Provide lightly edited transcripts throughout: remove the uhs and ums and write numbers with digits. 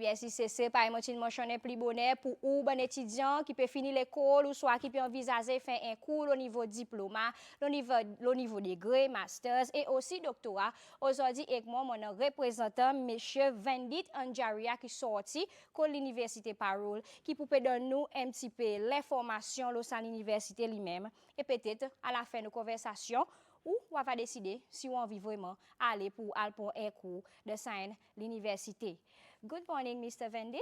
bien, si c'est pas une mentionné plus bonnet pour ou bon étudiant qui peut finir l'école ou soit qui peut envisager faire un cours au niveau diplôme, au niveau degré, masters et aussi doctorat. Aujourd'hui, avec moi, mon représentant, monsieur Vandit Anjaria, qui sorti de l'université Parul, qui peut donner nous un petit peu l'information au sein de l'université lui-même. Et peut-être, à la fin de la conversation, ou on va décider si on veut vraiment aller pour un cours de sein l'université. Good morning, Mr. Vandit.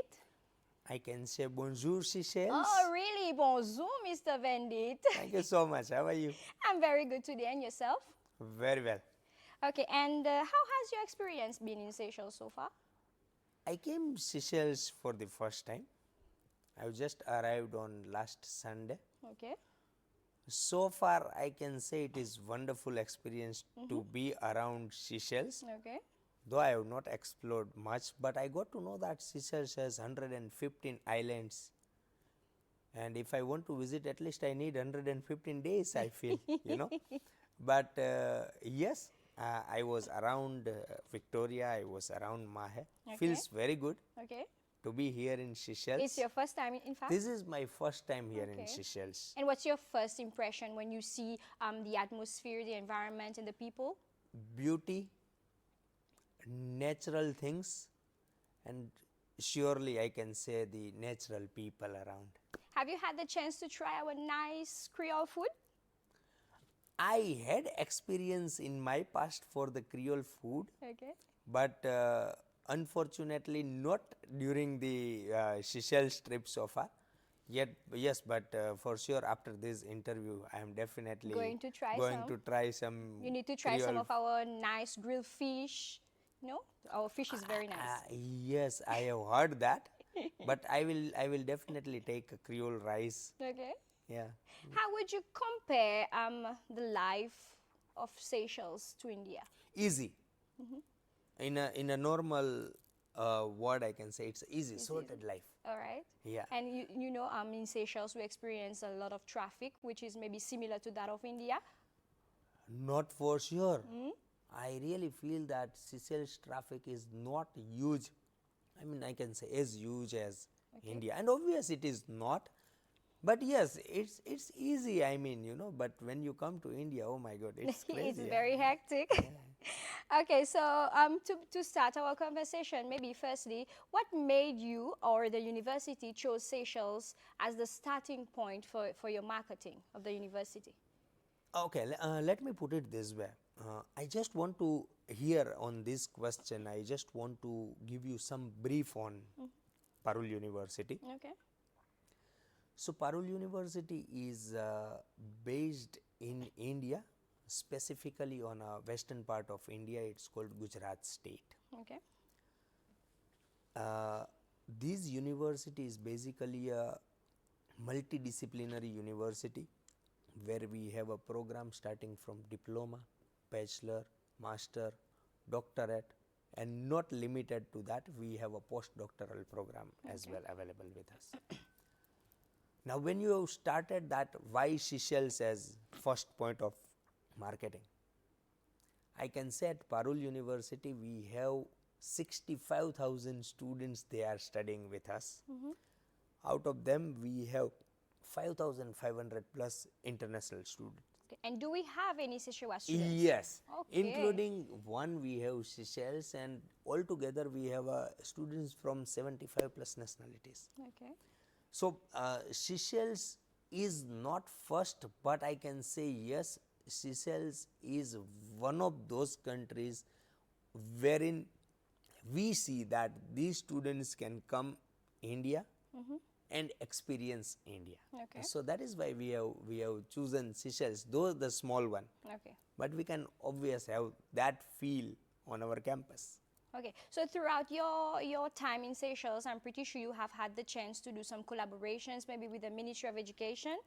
I can say bonjour, Seychelles. Oh, really? Bonjour, Mr. Vandit. Thank you so much. How are you? I'm very good today, and yourself? Very well. Okay, and how has your experience been in Seychelles so far? I came Seychelles for the first time. I just arrived on last Sunday. Okay. So far, I can say it is wonderful experience to be around Seychelles. Okay. Though I have not explored much, but I got to know that Seychelles has 115 islands. And if I want to visit, at least I need 115 days, I feel, you know. But yes, I was around Victoria, I was around Mahe. Okay. Feels very good Okay. to be here in Seychelles. It's your first time, in fact? This is my first time here in Okay. Seychelles. And what's your first impression when you see the atmosphere, the environment, and the people? Beauty, natural things, and surely I can say the natural people around. Have you had the chance to try our nice Creole food? I had experience in my past for the Creole food, Okay. but unfortunately not during the Seychelles trip so far. Yet, yes, but for sure after this interview, I am definitely Going to try going some. to try some. You need to try some Creole of our nice grilled fish. No, our fish is very nice. Yes, I have heard that, but I will definitely take a Creole rice. Okay. Yeah. How would you compare the life of Seychelles to India? Easy. In a normal word, I can say it's easy, sorted life. All right. Yeah. And you know, in Seychelles we experience a lot of traffic, which is maybe similar to that of India. Not for sure. I really feel that Seychelles traffic is not huge. I mean, I can say as huge as India, and obviously it is not. But yes, it's easy. I mean, you know. But when you come to India, oh my God, it's crazy. It's very hectic. Okay, so to start our conversation, maybe firstly, what made you or the university chose Seychelles as the starting point for your marketing of the university? Okay, let me put it this way. I just want to hear on this question. I just want to give you some brief on Parul University. Okay. So Parul University is based in India, specifically on a western part of India. It's called Gujarat state. Okay. This university is basically a multidisciplinary university where we have a program starting from diploma, bachelor, master, doctorate, and not limited to that, we have a postdoctoral program as well available with us. Now, when you have started that, why Seychelles as first point of marketing? I can say at Parul University we have 65,000 students they are studying with us. Out of them we have 5,500 plus international students. Okay. And do we have any Seychelles students? Yes, Okay. including one we have Seychelles, and altogether we have students from 75 plus nationalities. Okay. So, Seychelles is not first, but I can say yes, Seychelles is one of those countries wherein we see that these students can come India and experience India. Okay. So that is why we have chosen Seychelles, though the small one. Okay. But we can obviously have that feel on our campus. Okay, so throughout your time in Seychelles, I'm pretty sure you have had the chance to do some collaborations, maybe with the Ministry of Education.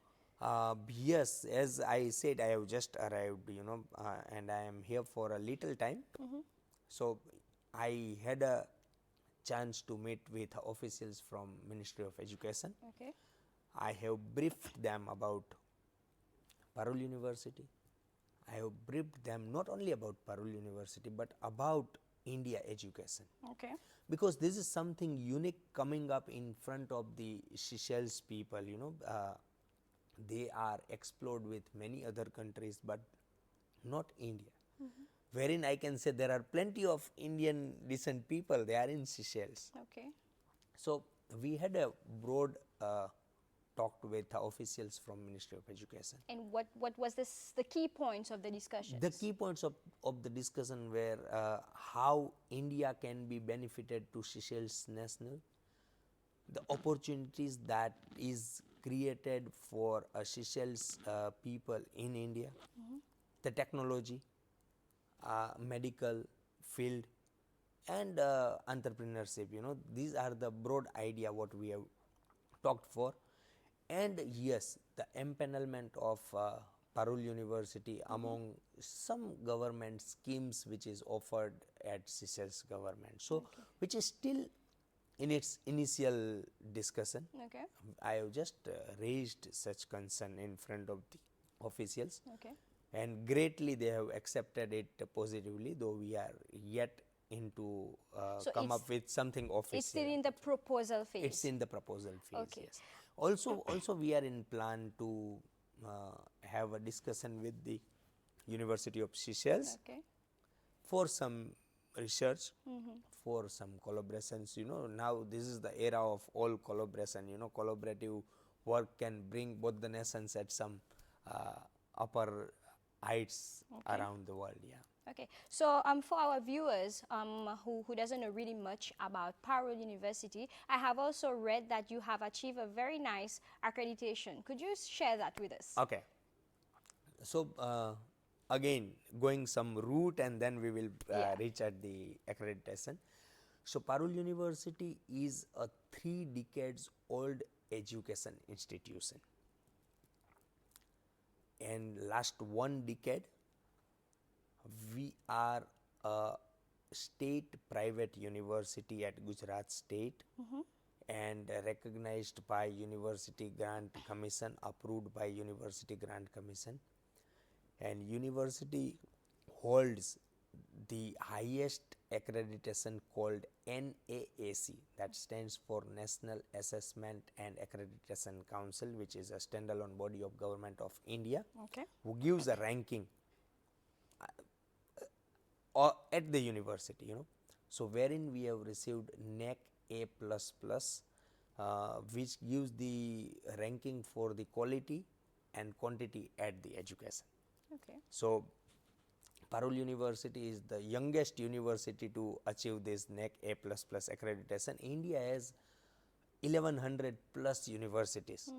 Yes, as I said, I have just arrived, you know, and I am here for a little time. So I had a chance to meet with officials from Ministry of Education. Okay. I have briefed them about Parul University. I have briefed them not only about Parul University, but about India education. Okay. Because this is something unique coming up in front of the Seychelles people, you know. They are explored with many other countries, but not India. Wherein I can say there are plenty of Indian decent people, they are in Seychelles. Okay. So we had a broad talk with officials from Ministry of Education. And what was the key points of the discussions? The key points of the discussion were how India can be benefited to Seychelles national, the opportunities that is created for Seychelles people in India, the technology, medical field, and entrepreneurship. You know, these are the broad idea what we have talked for. And yes, the empanelment of Parul University among some government schemes which is offered at Seychelles government. So, which is still in its initial discussion. Okay. I have just raised such concern in front of the officials. Okay. And greatly they have accepted it positively, though we are yet into So come it's- up with something official. It's still in the proposal phase. It's in the proposal phase. Okay. Yes. Also we are in plan to have a discussion with the University of Seychelles Okay. for some research, for some collaborations. You know, now this is the era of all collaboration. You know, collaborative work can bring both the nations at some upper heights around the world. Yeah. Okay, so for our viewers who doesn't know really much about Parul University, I have also read that you have achieved a very nice accreditation. Could you share that with us? Okay. So again, going some route and then we will Yeah. reach at the accreditation. So Parul University is a 3 decades old education institution. And last 1 decade, we are a state private university at Gujarat state and recognized by University Grant Commission, approved by University Grant Commission, and university holds the highest accreditation called NAAC, that stands for National Assessment and Accreditation Council, which is a standalone body of government of India, Okay. who gives a ranking at the university, you know. So wherein we have received NAC A++, which gives the ranking for the quality and quantity at the education. Okay. So Parul University is the youngest university to achieve this NAC A++ accreditation. India has 1100 plus universities.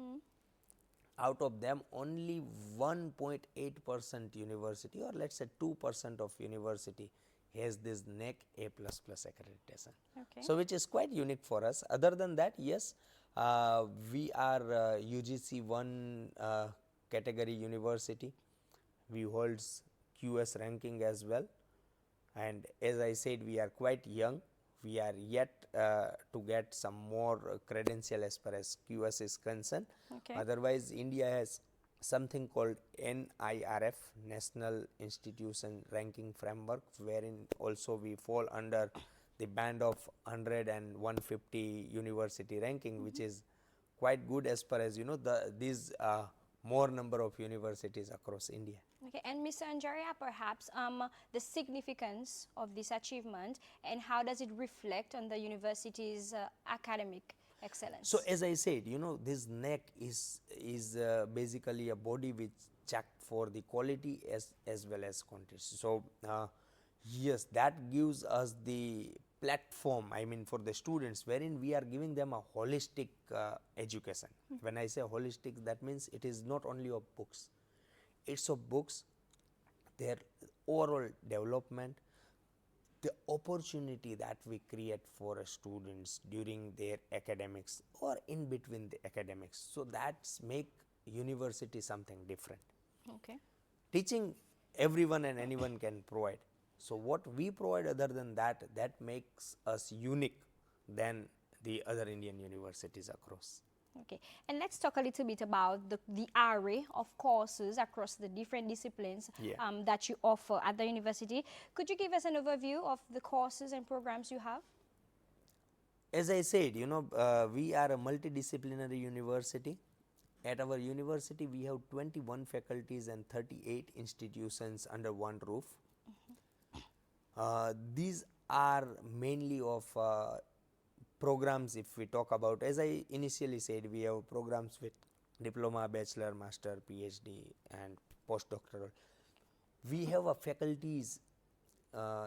Out of them, only 1.8% university, or let's say 2% of university, has this NAC A++ accreditation. Okay. So which is quite unique for us. Other than that, yes, we are UGC 1 category university. We holds QS ranking as well, and as I said, we are quite young. We are yet to get some more credential as far as QS is concerned. Okay. Otherwise, India has something called NIRF, National Institution Ranking Framework, wherein also we fall under the band of 100 and 150 university ranking, which is quite good as far as, you know, these more number of universities across India. Okay, and Mr. Anjaria, perhaps the significance of this achievement and how does it reflect on the university's academic excellence? So as I said, you know, this NAC is basically a body which check for the quality as well as quantity. So yes, that gives us the platform, I mean, for the students, wherein we are giving them a holistic education. When I say holistic, that means it is not only of books, it's of books, their overall development, the opportunity that we create for students during their academics or in between the academics. So that's make university something different. Okay. Teaching everyone and anyone can provide. So what we provide other than that, that makes us unique than the other Indian universities across. Okay, and let's talk a little bit about the array of courses across the different disciplines Yeah. that you offer at the university. Could you give us an overview of the courses and programs you have? As I said, we are a multidisciplinary university. At our university, we have 21 faculties and 38 institutions under one roof. These are mainly of programs. If we talk about, as I initially said, we have programs with diploma, bachelor, master, PhD and postdoctoral. We have faculties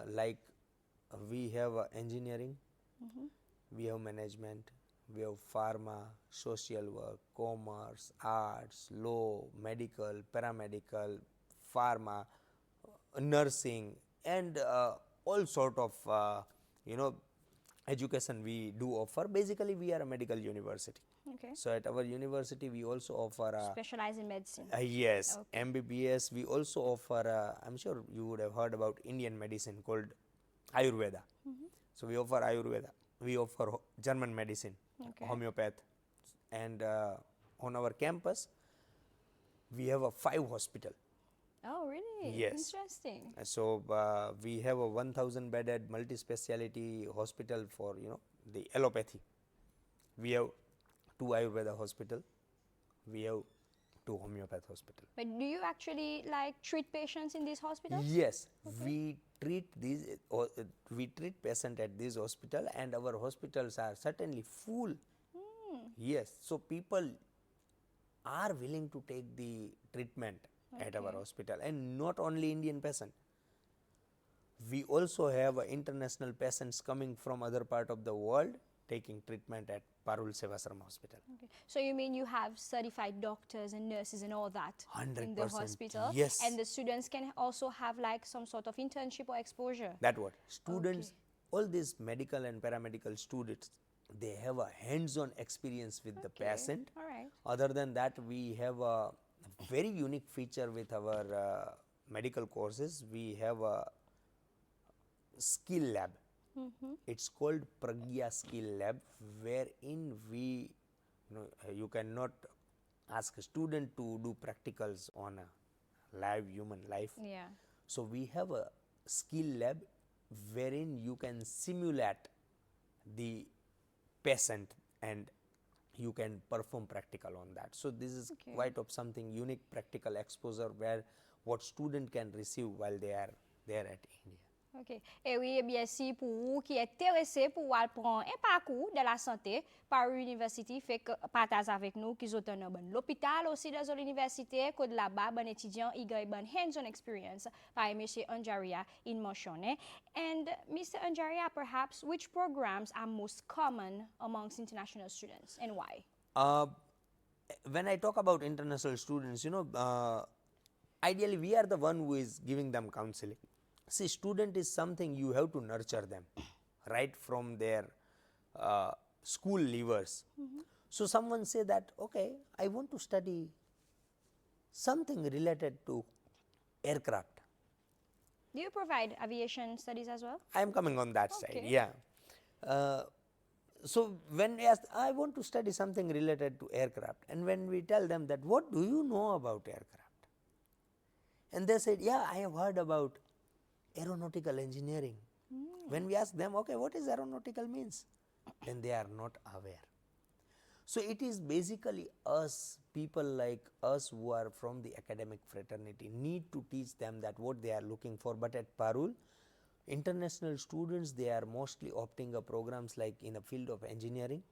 like we have engineering, we have management, we have pharma, social work, commerce, arts, law, medical, paramedical, pharma, nursing, and all sort of education we do offer. Basically, we are a medical university. Okay. So at our university, we also offer Specialize in medicine. yes, Okay. MBBS. We also offer. I'm sure you would have heard about Indian medicine called Ayurveda. So we offer Ayurveda. We offer German medicine, Okay. homeopath, and on our campus, we have a 5 hospital. Oh, really? Yes. Interesting. So we have a 1,000 bedded multi-speciality hospital for the allopathy. We have 2 Ayurveda hospital. We have 2 homeopath hospital. But do you actually treat patients in these hospitals? Yes, we treat these. We treat patient at this hospital, and our hospitals are certainly full. Yes, so people are willing to take the treatment at our hospital, and not only Indian patient. We also have international patients coming from other part of the world taking treatment at Parul Sevasram Hospital. Okay. So you mean you have certified doctors and nurses and all that in the 100%, hospital? yes. And the students can also have some sort of internship or exposure? That what students, all these medical and paramedical students, they have a hands-on experience with the patient. All right. Other than that, we have a very unique feature with our medical courses. We have a skill lab. It's called Pragya Skill Lab, wherein we, you cannot ask a student to do practicals on a live human life. Yeah. So we have a skill lab wherein you can simulate the patient and you can perform practical on that. So this is quite of something unique practical exposure where what student can receive while they are there at India. Ok. Et oui, eh bien, si pour vous qui êtes intéressé pour prendre un parcours de la santé par l'université, fait que partage avec nous qui sont dans l'hôpital aussi dans l'université, que là-bas, bon étudiant, il a une hands-on experience par M. Anjaria in mentionné. And Mr. Anjaria, perhaps, which programs are most common amongst international students and why? When I talk about international students, ideally we are the one who is giving them counseling. See, student is something you have to nurture them right from their school leavers. So someone say that, okay, I want to study something related to aircraft. Do you provide aviation studies as well? I am coming on that side, yeah. So when we ask, I want to study something related to aircraft, and when we tell them that, what do you know about aircraft? And they said, yeah, I have heard about aeronautical engineering. When we ask them, okay, what is aeronautical means? Then they are not aware. So it is basically us, people like us who are from the academic fraternity, need to teach them that what they are looking for. But at Parul, international students, they are mostly opting a programs like in a field of engineering,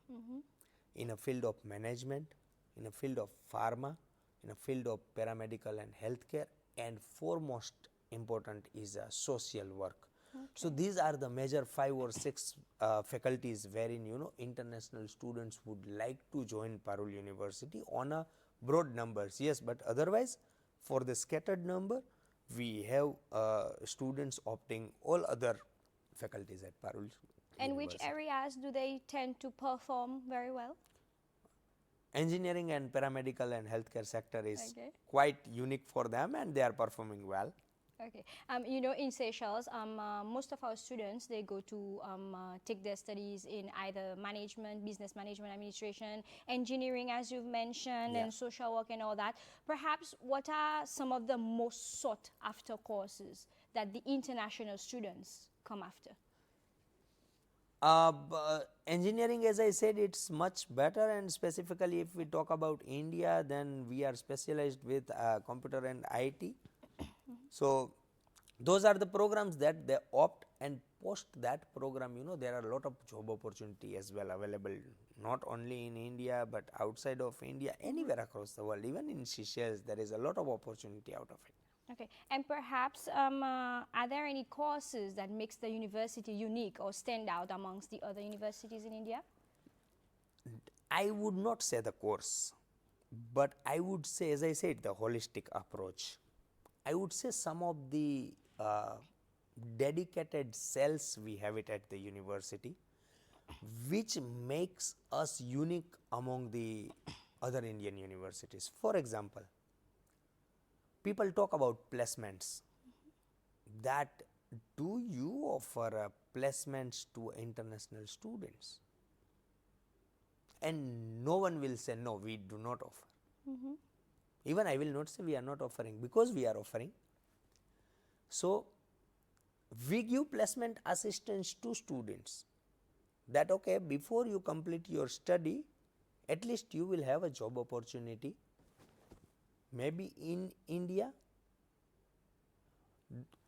in a field of management, in a field of pharma, in a field of paramedical and healthcare, and foremost important is social work. So these are the major 5 or 6 faculties wherein international students would like to join Parul University on a broad numbers. Yes, but otherwise for the scattered number we have students opting all other faculties at Parul And University. which areas do they tend to perform very well? Engineering and paramedical and healthcare sector is quite unique for them and they are performing well. Okay. You know, in Seychelles, most of our students, they go to take their studies in either management, business management, administration, engineering, as you've mentioned, Yeah. and social work and all that. Perhaps what are some of the most sought after courses that the international students come after? Engineering, as I said, it's much better, and specifically if we talk about India, then we are specialized with computer and IT. So those are the programs that they opt, and post that program, you know, there are a lot of job opportunity as well available, not only in India but outside of India, anywhere across the world. Even in Seychelles, there is a lot of opportunity out of it. Okay, and perhaps are there any courses that makes the university unique or stand out amongst the other universities in India? I would not say the course, but I would say, as I said, the holistic approach. I would say some of the dedicated cells we have it at the university, which makes us unique among the other Indian universities. For example, people talk about placements. That do you offer placements to international students? And no one will say no, we do not offer. Even I will not say we are not offering, because we are offering. So we give placement assistance to students, that okay, before you complete your study, at least you will have a job opportunity, maybe in India,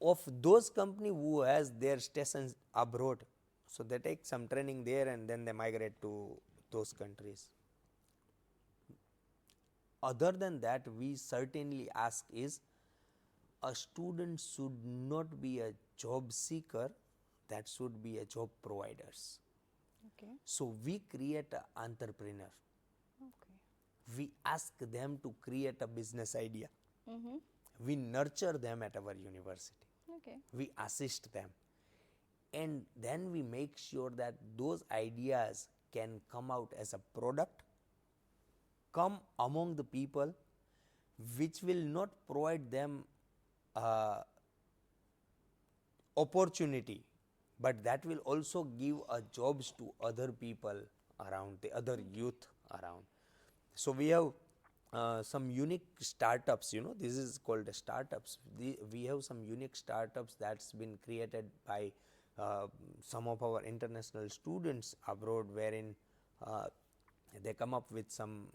of those company who has their stations abroad. So they take some training there and then they migrate to those countries. Other than that, we certainly ask is, a student should not be a job seeker, that should be a job providers. Okay. So we create an entrepreneur. Okay. We ask them to create a business idea. Mm-hmm. We nurture them at our university. Okay. We assist them. And then we make sure that those ideas can come out as a product, come among the people, which will not provide them opportunity, but that will also give jobs to other people around, the other youth around. So we have some unique startups, you know, this is called startups. We have some unique startups that's been created by some of our international students abroad, wherein they come up with some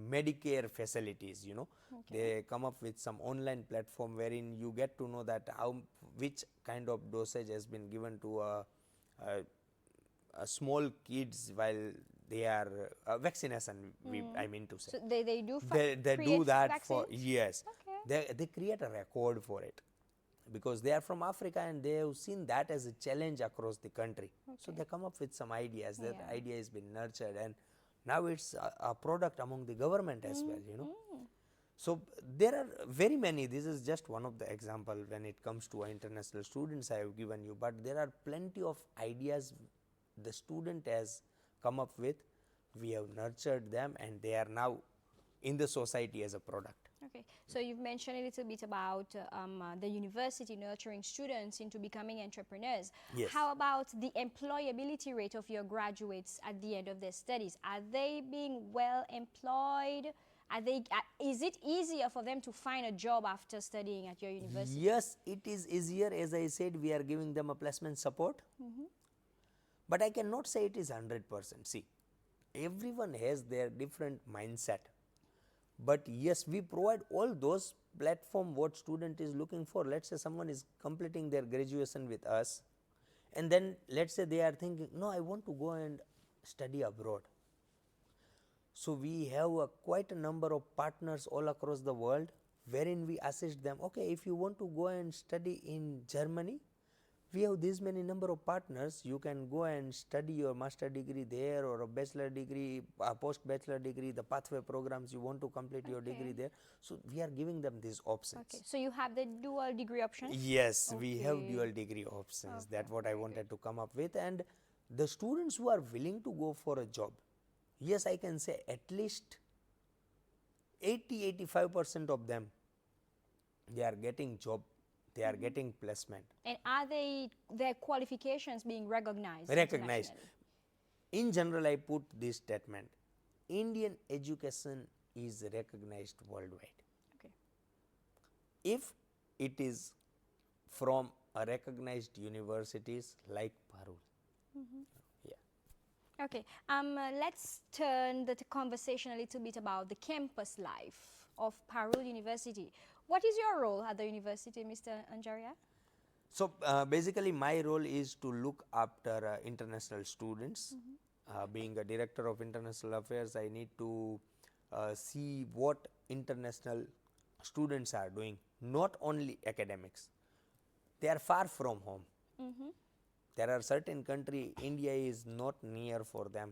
Medicare facilities, you know. They come up with some online platform wherein you get to know that which kind of dosage has been given to a small kids while they are vaccination, I mean to say. So they do They create do that for, vaccines? yes, Okay. they create a record for it, because they are from Africa and they have seen that as a challenge across the country. So they come up with some ideas. That Yeah. idea has been nurtured, and now it's a product among the government as well, you know. So there are very many. This is just one of the example when it comes to international students I have given you, but there are plenty of ideas the student has come up with. We have nurtured them and they are now in the society as a product. Okay, so you've mentioned a little bit about the university nurturing students into becoming entrepreneurs. Yes. How about the employability rate of your graduates at the end of their studies? Are they being well employed? Is it easier for them to find a job after studying at your university? Yes, it is easier. As I said, we are giving them a placement support. But I cannot say it is 100%. See, everyone has their different mindset. But yes, we provide all those platform what student is looking for. Let's say someone is completing their graduation with us, and then let's say they are thinking, no, I want to go and study abroad. So we have quite a number of partners all across the world, wherein we assist them. Okay, if you want to go and study in Germany, we have this many number of partners. You can go and study your master degree there, or a bachelor degree, a post bachelor degree, the pathway programs you want to complete your degree there. So we are giving them these options. Okay, so you have the dual degree option? Yes, we have Okay. dual degree options. Okay, That's what I very wanted to come up with. And the students who are willing to go for a job, yes, I can say at least 80-85% of them, they are getting job they are getting placement. And are their qualifications being recognized? Recognized. Internationally? In general, I put this statement: Indian education is recognized worldwide. Okay. If it is from a recognized universities like Parul. Yeah. Okay. Let's turn the conversation a little bit about the campus life of Parul University. What is your role at the university, Mr. Anjaria? So basically, my role is to look after international students. Being a director of international affairs, I need to see what international students are doing, not only academics. They are far from home. There are certain countries, India is not near for them.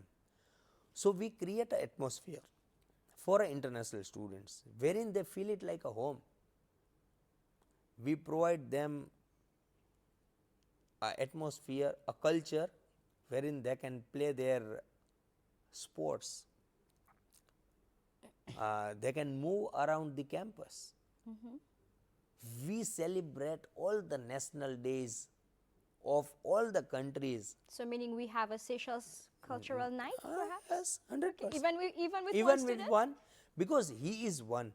So we create an atmosphere for international students wherein they feel it like a home. We provide them an atmosphere, a culture wherein they can play their sports. They can move around the campus. We celebrate all the national days of all the countries. So meaning we have a Seychelles cultural night, perhaps? Yes, 100%. Even with one Even with student? one, because he is one.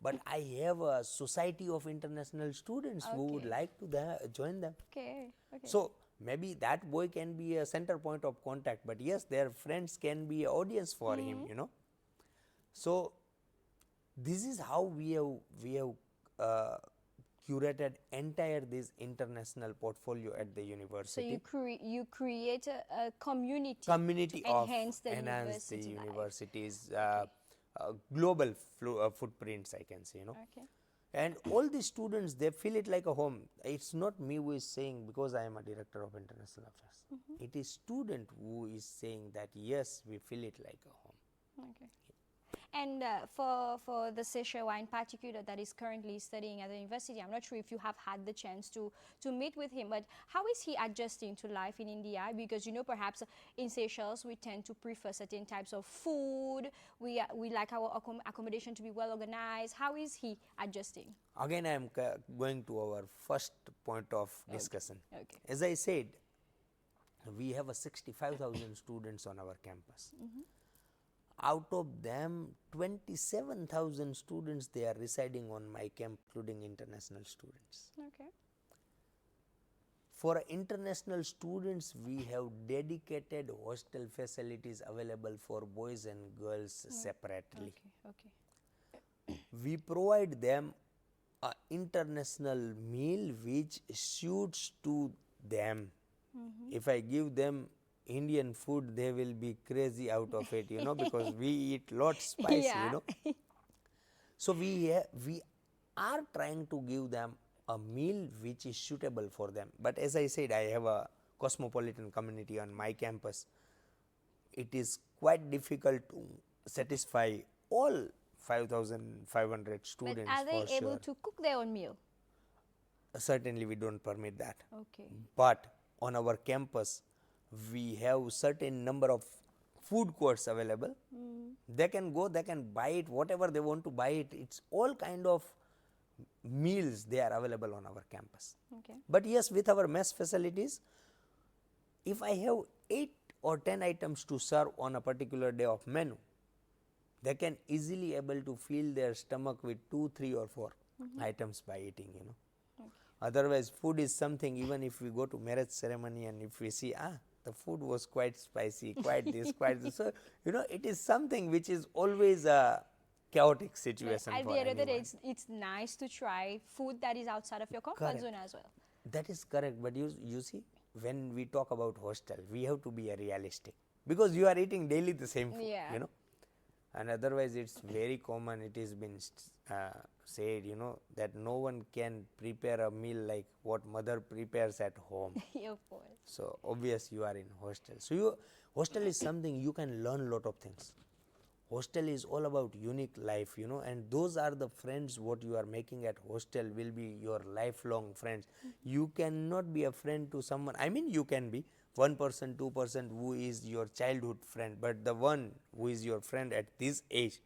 But I have a society of international students who would Okay. like to join them. Okay. Okay. So maybe that boy can be a center point of contact, but yes, their friends can be an audience for him, you know. So this is how we have curated entire this international portfolio at the So university. you create a community Community to of enhance the enhance the university life. university's global footprints, I can say, you know. Okay. And all the students, they feel it like a home. It's not me who is saying because I am a director of international affairs. It is student who is saying that yes, we feel it like a home. Okay. And for the Seychelles in particular that is currently studying at the university, I'm not sure if you have had the chance to meet with him, but how is he adjusting to life in India? Because, you know, perhaps in Seychelles, we tend to prefer certain types of food. We like our accommodation to be well organized. How is he adjusting? Again, I am going to our first point of discussion. Okay. As I said, we have a 65,000 students on our campus. Out of them, 27,000 students, they are residing on my camp, including international students. Okay. For international students, we have dedicated hostel facilities available for boys and girls separately. Okay. We provide them an international meal which suits to them. If I give them Indian food, they will be crazy out of it, you know, because we eat lot spicy, Yeah. you know. So we are trying to give them a meal which is suitable for them. But as I said, I have a cosmopolitan community on my campus. It is quite difficult to satisfy all 5,500 But students are they for able sure. to cook their own meal? Certainly we don't permit that. Okay. But on our campus, we have certain number of food courts available. They can go, they can buy it, whatever they want to buy it. It's all kind of meals they are available on our campus. Okay. But yes, with our mess facilities, if I have 8 or 10 items to serve on a particular day of menu, they can easily able to fill their stomach with 2, 3 or 4 items by eating, you know. Otherwise, food is something, even if we go to marriage ceremony and if we see, the food was quite spicy, quite this, quite this. So, you know, it is something which is always a chaotic situation At for the end of the day, anyone. it's nice to try food that is outside of your comfort Correct. zone as well. That is correct, but you see, when we talk about hostel, we have to be a realistic, because you are eating daily the same food, Yeah. you know, and otherwise it's very common, it has been said, you know, that no one can prepare a meal like what mother prepares at home. Yeah, of course. So obvious you are in hostel. So hostel is something you can learn lot of things. Hostel is all about unique life, you know, and those are the friends what you are making at hostel will be your lifelong friends. You cannot be a friend to someone, I mean you can be 1%, 2% who is your childhood friend, but the one who is your friend at this age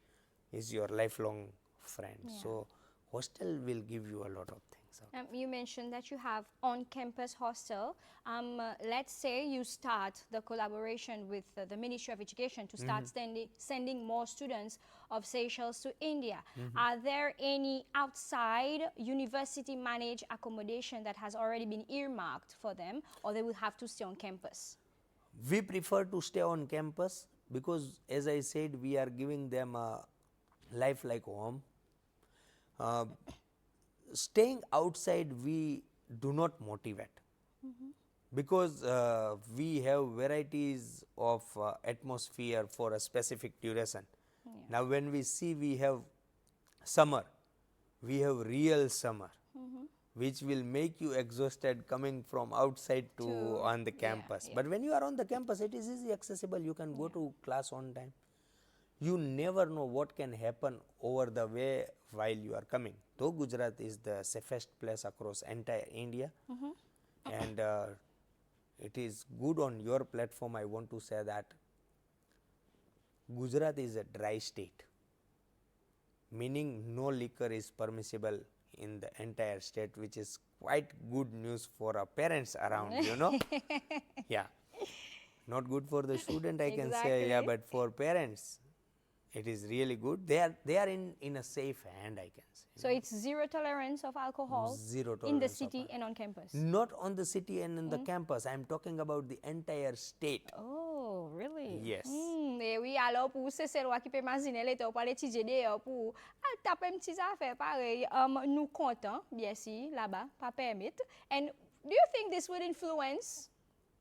is your lifelong friend. So hostel will give you a lot of things. So You mentioned that you have on-campus hostel. Let's say you start the collaboration with the Ministry of Education to start sending more students of Seychelles to India. Are there any outside university-managed accommodation that has already been earmarked for them, or they will have to stay on campus? we prefer to stay on campus because, as I said, we are giving them a life like home. Uh, Staying outside, we do not motivate because we have varieties of atmosphere for a specific duration. Now, when we see we have summer, we have real summer, which will make you exhausted coming from outside to on the campus. But when you are on the campus, it is easy accessible. You can go to class on time. You never know what can happen over the way while you are coming. Though Gujarat is the safest place across entire India, and it is good on your platform. I want to say that Gujarat is a dry state, meaning no liquor is permissible in the entire state, which is quite good news for our parents around, you know. Yeah, not good for the student, I can say, yeah, but for parents, it is really good. They are in a safe hand, I can say. So it's zero tolerance of alcohol Zero in the tolerance of city and on campus? Not on the city and in the campus. I am talking about the entire state. Oh, really? Yes. Et oui, alors pour ces lois qui peut imaginer les temps pour l'étudier d'ailleurs pour taper une petite affaire pareil, nous comptons bien sûr là-bas, pas permettre. And do you think this would influence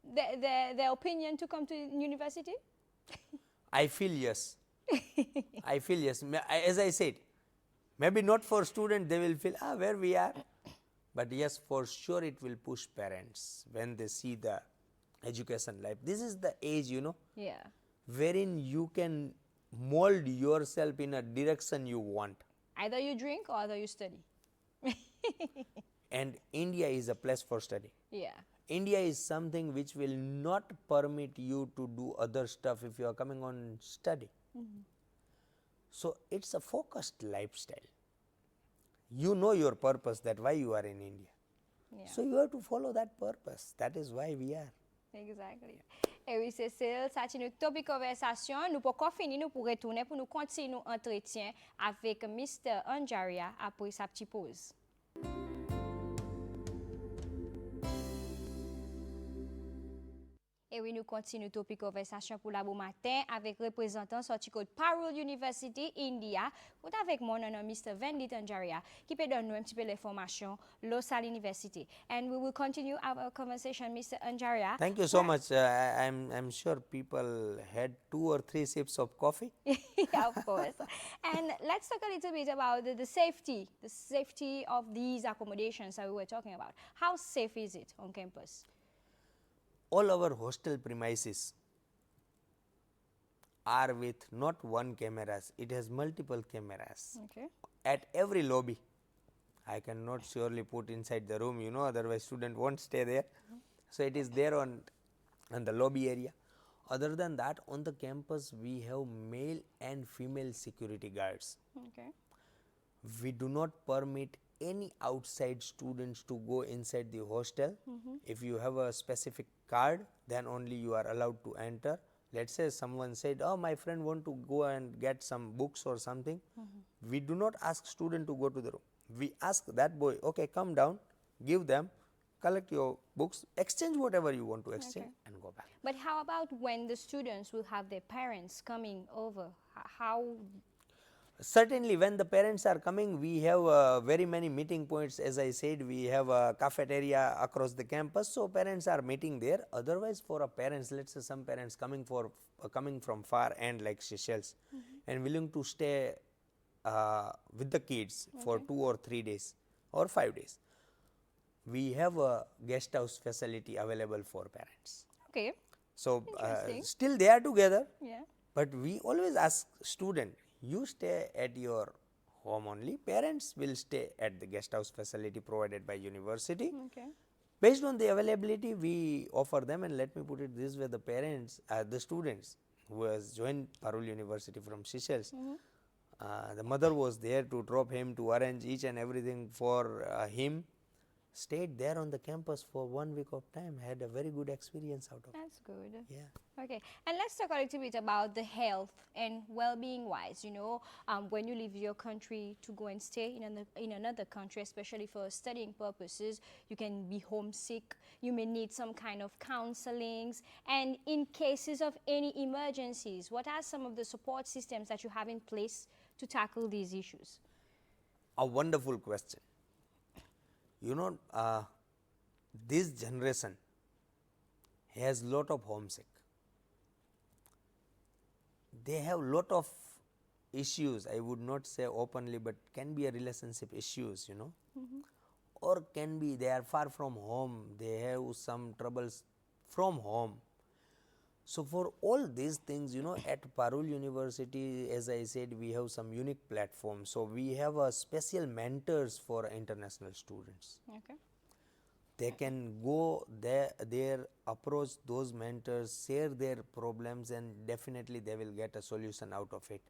their opinion to come to university? I feel yes. I feel yes. As I said, maybe not for student, they will feel, where we are. But yes, for sure it will push parents when they see the education life. This is the age, you know, Yeah. wherein you can mold yourself in a direction you want. Either you drink or either you study. And India is a place for study. Yeah. India is something which will not permit you to do other stuff if you are coming on study. So it's a focused lifestyle. You know your purpose, that why you are in India. Yeah. So you have to follow that purpose. That is why we are. Exactly. Et oui, c'est ça, c'est une Topik Konversasyon. Nous pouvons finir, nous pourrons retourner pour nous continuer nos entretiens avec Mr. Anjaria après sa petite pause. Et oui, nous continuons Topik Konversasyon pour la bon matin avec représentant sorti de Parul University, India, ou avec mon nom, Mr. Vandit Anjaria, qui peut donner un petit peu l'information Losal University. And we will continue our conversation, Mr. Anjaria. Thank you so much. I'm sure people had 2 or 3 sips of coffee. Yeah, of course. And let's talk a little bit about the safety of these accommodations that we were talking about. How safe is it on campus? All our hostel premises are with not one cameras, it has multiple cameras. Okay. At every lobby. I cannot surely put inside the room, you know, otherwise student won't stay there. So it is there on the lobby area. Other than that, on the campus we have male and female security guards. Okay. We do not permit any outside students to go inside the hostel. If you have a specific card, then only you are allowed to enter. Let's say someone said, my friend want to go and get some books or something. We do not ask student to go to the room. We ask that boy, okay, come down, give them, collect your books, exchange whatever you want to exchange, and go back. But how about when the students will have their parents coming over? How? Certainly, when the parents are coming, we have very many meeting points. As I said, we have a cafeteria across the campus, so parents are meeting there. Otherwise, for a parents, let's say some parents coming from far end like Seychelles and willing to stay with the kids for 2 or 3 days or 5 days, we have a guest house facility available for parents. Okay. So Interesting. still they are together, Yeah. but we always ask student, you stay at your home only, parents will stay at the guest house facility provided by university. Okay. Based on the availability, we offer them, and let me put it this way, the parents, the students who has joined Parul University from Seychelles, the mother was there to drop him, to arrange each and everything for him stayed there on the campus for 1 week of time, had a very good experience out of it. That's good. Yeah. Okay, and let's talk a little bit about the health and well-being wise. When you leave your country to go and stay in another country, especially for studying purposes, you can be homesick. You may need some kind of counselings. And in cases of any emergencies, what are some of the support systems that you have in place to tackle these issues? A wonderful question. This generation has lot of homesick. They have lot of issues, I would not say openly, but can be a relationship issues, or can be they are far from home, they have some troubles from home. So for all these things, at Parul University, as I said, we have some unique platforms. So we have a special mentors for international students. Okay. They can go there, approach those mentors, share their problems, and definitely they will get a solution out of it.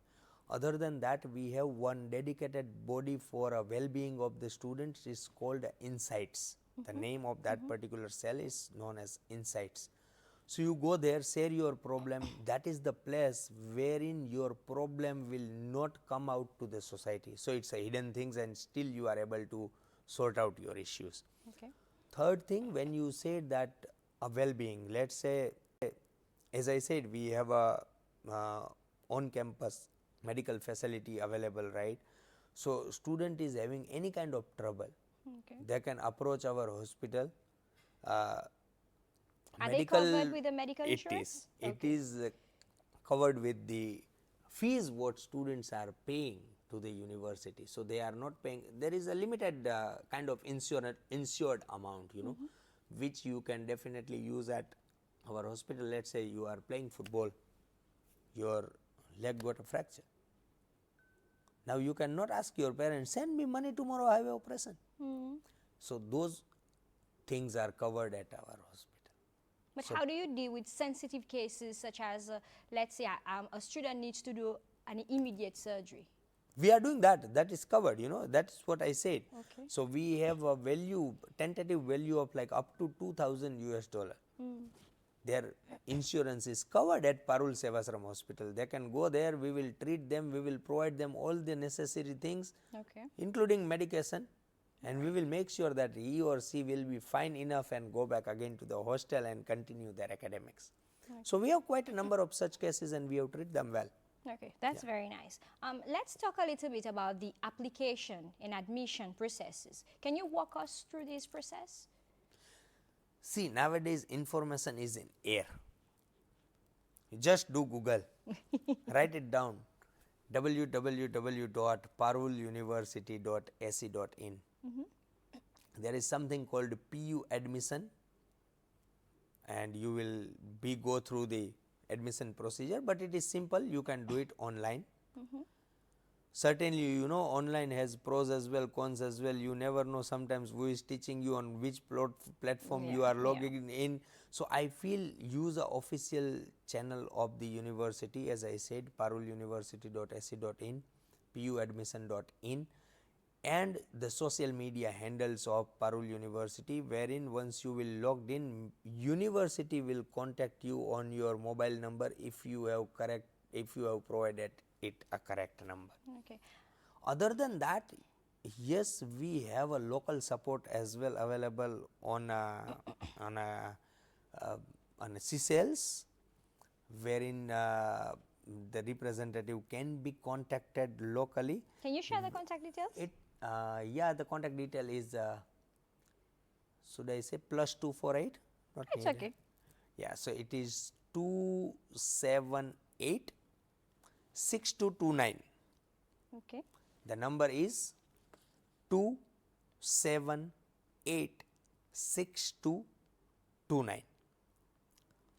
Other than that, we have one dedicated body for a well-being of the students. Is called Insights. The name of that particular cell is known as Insights. So you go there, share your problem. That is the place wherein your problem will not come out to the society. So it's a hidden things, and still you are able to sort out your issues. Okay. Third thing, when you say that a well-being, let's say, as I said, we have a on-campus medical facility available, right? So student is having any kind of trouble, Okay. they can approach our hospital. Are they covered with the medical It insurance? is. It is covered with the fees what students are paying to the university. So they are not paying. There is a limited kind of insured amount, which you can definitely use at our hospital. Let's say you are playing football, your leg got a fracture. Now you cannot ask your parents, send me money tomorrow, I have an operation. So those things are covered at our hospital. But how do you deal with sensitive cases such as, let's say, a student needs to do an immediate surgery? We are doing that. That is covered, That's what I said. Okay. So we have a value, tentative value of like up to $2,000. Their insurance is covered at Parul Sevasram Hospital. They can go there. We will treat them. We will provide them all the necessary things, Okay. including medication. And we will make sure that he or she will be fine enough and go back again to the hostel and continue their academics. Okay. So we have quite a number of such cases, and we have treated them well. Okay, that's very nice. Let's talk a little bit about the application and admission processes. Can you walk us through this process? See, nowadays information is in air. You just do Google, write it down, www.paruluniversity.ac.in. There is something called PU admission, and you will go through the admission procedure, but it is simple. You can do it online. Certainly, online has pros as well, cons as well. You never know sometimes who is teaching you, on which platform you are logging in. So I feel use a official channel of the university, as I said, paruluniversity.ac.in, puadmission.in, and the social media handles of Parul University, wherein once you will logged in, university will contact you on your mobile number if you have provided it a correct number. Okay. Other than that, yes, we have a local support as well available on Seychelles, wherein the representative can be contacted locally. Can you share the contact details? The contact detail is, should I say +248? Not It's okay. Yeah, so it is 278 6229. Okay. The number is 278 6229.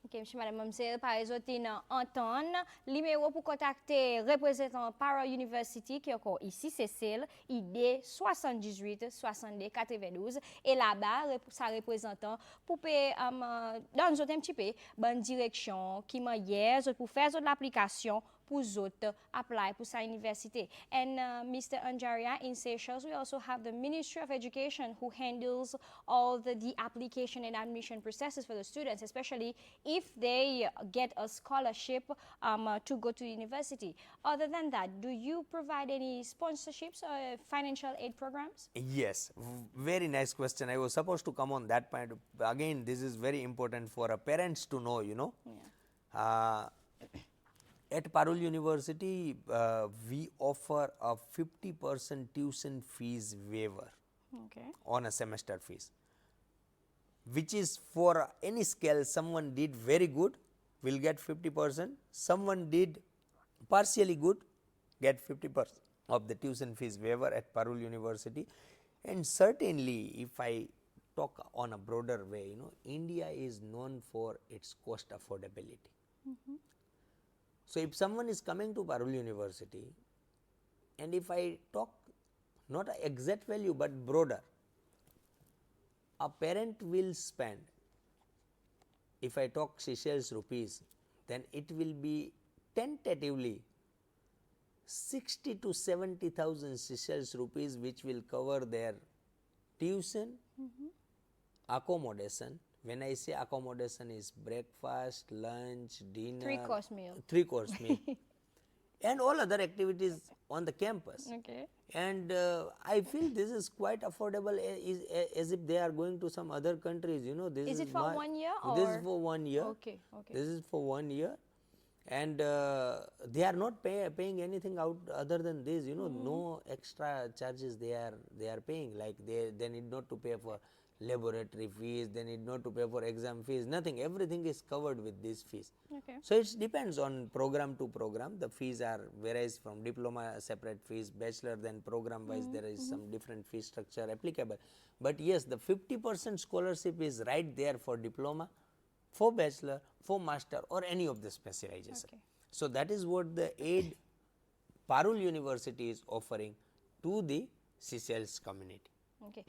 Ok, M. Madame Mamsel, par exemple, entendre numéro pour contacter représentant Parul University qui est encore ici, c'est celle ID 78 62 92. Et là-bas, ça représentant pour dans un petit peu bonne direction qui m'a hier pour faire l'application pour zot apply pour sa université. And Mr. Anjaria, in Seychelles, we also have the Ministry of Education who handles all the application and admission processes for the students, especially if they get a scholarship to go to university. Other than that, do you provide any sponsorships or financial aid programs? Yes, very nice question. I was supposed to come on that point. Again, this is very important for parents to know, you know. Yeah. At Parul University, we offer a 50% tuition fees waiver Okay. on a semester fees, which is for any scale. Someone did very good, will get 50%. Someone did partially good, get 50% of the tuition fees waiver at Parul University. And certainly, if I talk on a broader way, you know, India is known for its cost affordability. So if someone is coming to Parul University, and if I talk not an exact value but broader, a parent will spend, if I talk Seychelles rupees, then it will be tentatively 60 to 70,000 Seychelles rupees, which will cover their tuition, accommodation. When I say accommodation, is breakfast, lunch, dinner, 3-course meal. 3-course meal, and all other activities on the campus. Okay. And I feel this is quite affordable, as if they are going to some other countries. You know, this Is it for 1 year This or? is for 1 year. Okay, okay. This is for 1 year, and they are not paying anything out other than this. You know, no extra charges they are paying. Like they need not to pay for laboratory fees, they need not to pay for exam fees, nothing. Everything is covered with these fees. Okay. So it depends on program to program. The fees are varies from diploma separate fees, bachelor, then program wise there is some different fee structure applicable. But yes, the 50% scholarship is right there for diploma, for bachelor, for master, or any of the specialization. Okay. So that is what the aid Parul University is offering to the Seychelles community. Okay.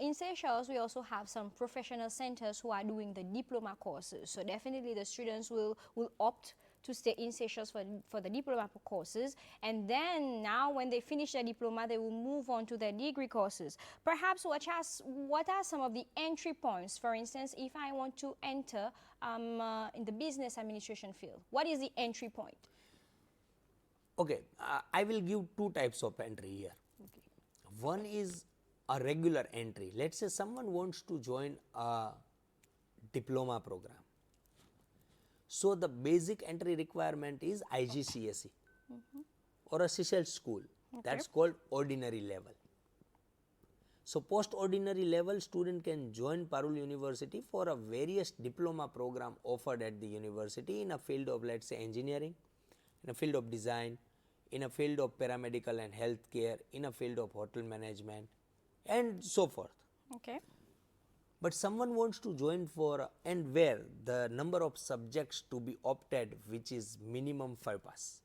In Seychelles, we also have some professional centers who are doing the diploma courses. So definitely the students will opt to stay in Seychelles for the diploma courses. And then now when they finish their diploma, they will move on to their degree courses. Perhaps what are some of the entry points? For instance, if I want to enter in the business administration field, what is the entry point? Okay, I will give two types of entry here. Okay. One is a regular entry. Let's say someone wants to join a diploma program. So the basic entry requirement is IGCSE or a Seychelles school. Okay. That's called ordinary level. So post ordinary level student can join Parul University for a various diploma program offered at the university in a field of, let's say, engineering, in a field of design, in a field of paramedical and healthcare, in a field of hotel management, and so forth. Okay. But someone wants to join for, and where the number of subjects to be opted, which is minimum 5 pass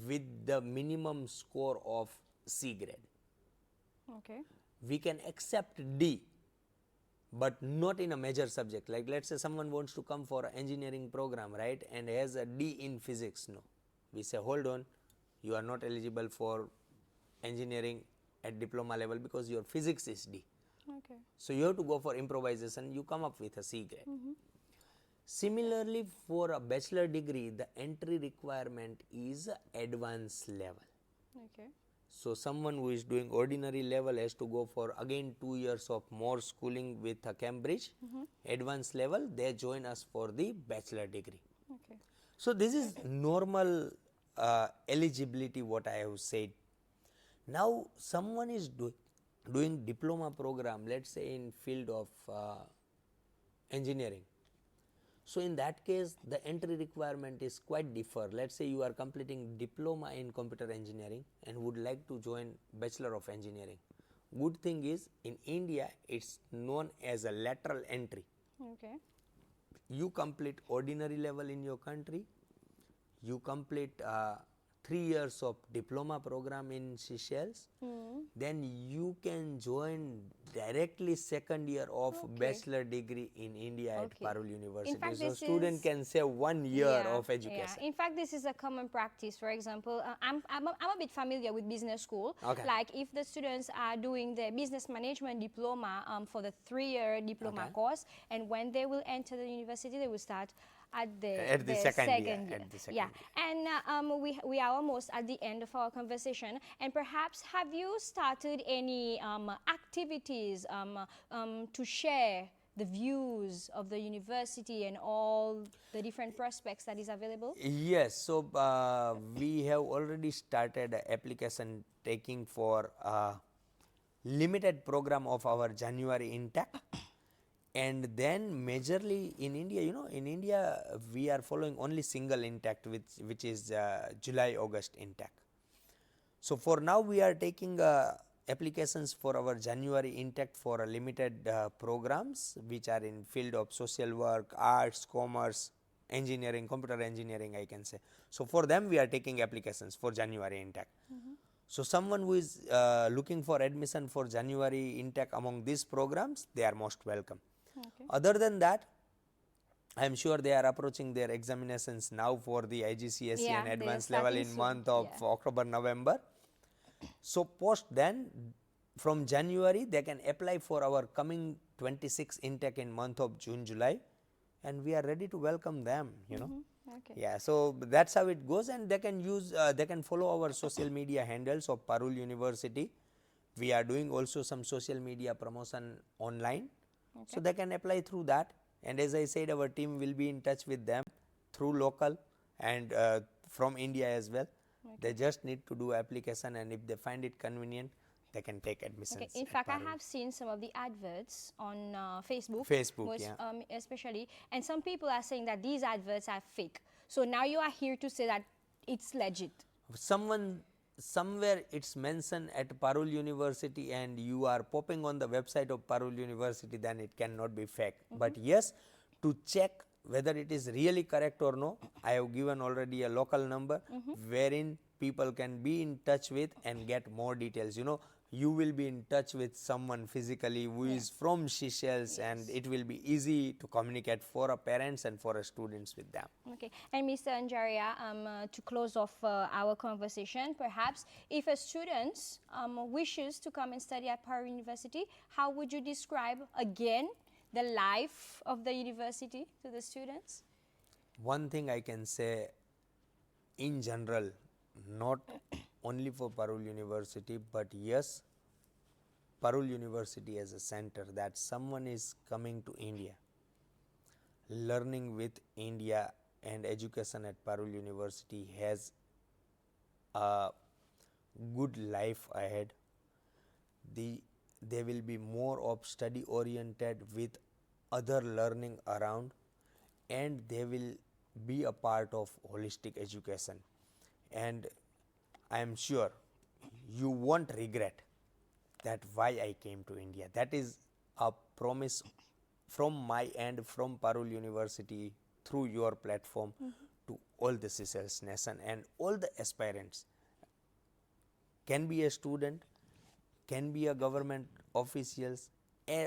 with the minimum score of C grade. Okay. We can accept D, but not in a major subject. Like let's say someone wants to come for an engineering program, right, and has a D in physics. No, we say hold on, you are not eligible for engineering at diploma level because your physics is D. Okay. So you have to go for improvisation, you come up with a C grade. Similarly, for a bachelor degree, the entry requirement is advanced level. Okay. So someone who is doing ordinary level has to go for again 2 years of more schooling with a Cambridge. Advanced level, they join us for the bachelor degree. Okay. So this is normal eligibility what I have said. Now someone is doing diploma program, let's say in field of engineering. So in that case the entry requirement is quite differ. Let's say you are completing diploma in computer engineering and would like to join bachelor of engineering. Good thing is in India it's known as a lateral entry. Okay. You complete ordinary level in your country, you complete 3 years of diploma program in Seychelles, then you can join directly second year of bachelor degree in India at Parul University. fact, So this student is- can save 1 year of education. In fact, this is a common practice. For example, I'm a bit familiar with business school. Okay. Like if the students are doing the business management diploma for the 3-year diploma course, and when they will enter the university, they will start at the second year, year. at the second Yeah, year. and we are almost at the end of our conversation. And perhaps have you started any activities to share the views of the university and all the different prospects that is available? Yes, so we have already started a application taking for limited program of our January intake. And then majorly in India, in India we are following only single intake, which is July-August intake. So for now we are taking applications for our January intake for limited programs which are in field of social work, arts, commerce, engineering, computer engineering, I can say. So for them we are taking applications for January intake. So someone who is looking for admission for January intake among these programs, they are most welcome. Other than that, I am sure they are approaching their examinations now for the IGCSE and they are advanced level starting in soon. month of October, November. So post then, from January, they can apply for our coming 26 intake in month of June, July, and we are ready to welcome them, Okay. Yeah, so that's how it goes, and they can use, they can follow our social media handles of Parul University. We are doing also some social media promotion online, so they can apply through that. And as I said, our team will be in touch with them through local and from India as well. They just need to do application, and if they find it convenient, they can take admissions. In fact, I have seen some of the adverts on Facebook, especially, and some people are saying that these adverts are fake. So now you are here to say that it's legit. Somewhere it's mentioned at Parul University and you are popping on the website of Parul University, then it cannot be fake. But yes, to check whether it is really correct or no, I have given already a local number wherein people can be in touch with and get more details. You will be in touch with someone physically who is from Seychelles, and it will be easy to communicate for our parents and for our students with them. Okay, and Mr. Anjaria, to close off our conversation, perhaps if a student wishes to come and study at Parul University, how would you describe again the life of the university to the students? One thing I can say in general, not only for Parul University, but yes, Parul University as a center, that someone is coming to India, learning with India, and education at Parul University has a good life ahead. They will be more of study oriented with other learning around, and they will be a part of holistic education. And I am sure you won't regret that why I came to India. That is a promise from my end, from Parul University, through your platform to all the Seychelles nation and all the aspirants. Can be a student, can be a government officials,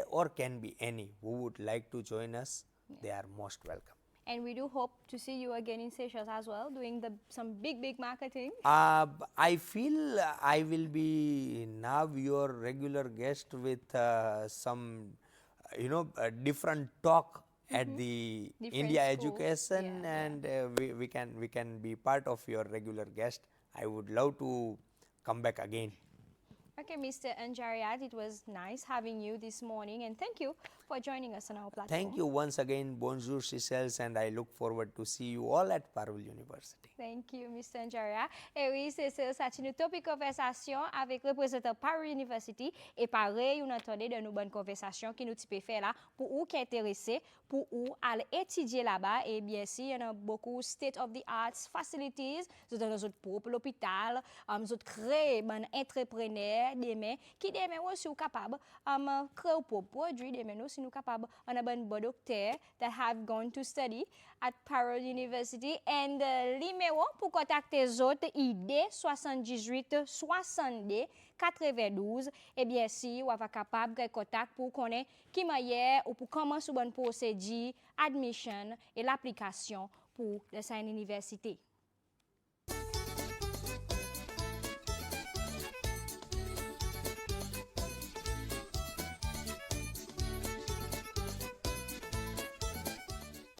or can be any who would like to join us. They are most welcome. And we do hope to see you again in Seychelles as well, doing some big marketing. I feel I will be now your regular guest with some, different talk at the Different India schools. education, and we can be part of your regular guest. I would love to come back again. Okay, Mr. Anjaria, it was nice having you this morning, and thank you for joining us on our platform. Thank you once again. Bonjour Seychelles, and I look forward to see you all at Parul University. Thank you, Mr. Anjaria. Et oui, c'est ça, c'est une Topik conversation avec le représentant Parul University. Et pareil, on entendait de nos bonnes conversations qui nous type fait là pour vous qui intéressés, pour vous aller étudier là-bas. Et bien sûr, il y a beaucoup state of the arts facilities. Nous avons notre propre hôpital, nous avons créé un entrepreneur faire demain, qui demain aussi ou capable créer pour produit demain aussi nous capable on a bon docteur that have gone to study at Parul University and numéro pour contacter les autres idées 78 62 92 et bien si ou va capable de contact pour connaître qui manière ou pour comment sous bonne procédure admission et l'application pour la université.